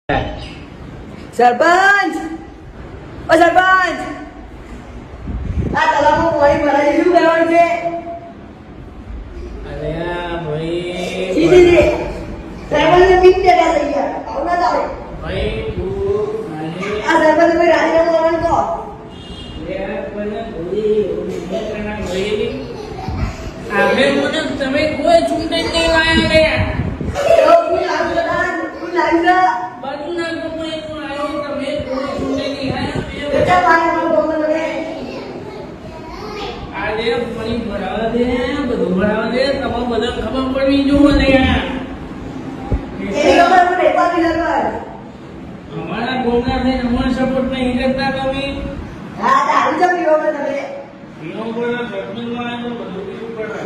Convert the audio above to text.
સરપંચ ઓ સરપંચ આ તલાવમાં પાણી ભરાય શું કરવાનું છે અરે આ ભાઈ સીધી સરપંચ બીક દેતા થઈ ગયા આવું ના ચાલે ભાઈ તું આ સરપંચ ભાઈ રાજીનામું કરવાનું તો તમે કોઈ ચૂંટણી નહીં લાયા એવો કોઈ લાગ્યું છે કોઈ લાગ્યું છે બાજુ ના કોઈ આવ્યો તમે કોઈ ચૂંટણી નહીં બેટા પાણી ભરવા મને આજે પાણી ભરાવા દે બધું ભરાવા દે તમારે બધા ખબર પડવી જોવે ને યાર એની ખબર મને પાછી સરપંચ અમારા ગોમના થઈને અમારો સપોર્ટ નહીં કરતા તમે હા દારૂ જ પીવો તમે સરપંચમાં બધું પીવું પડે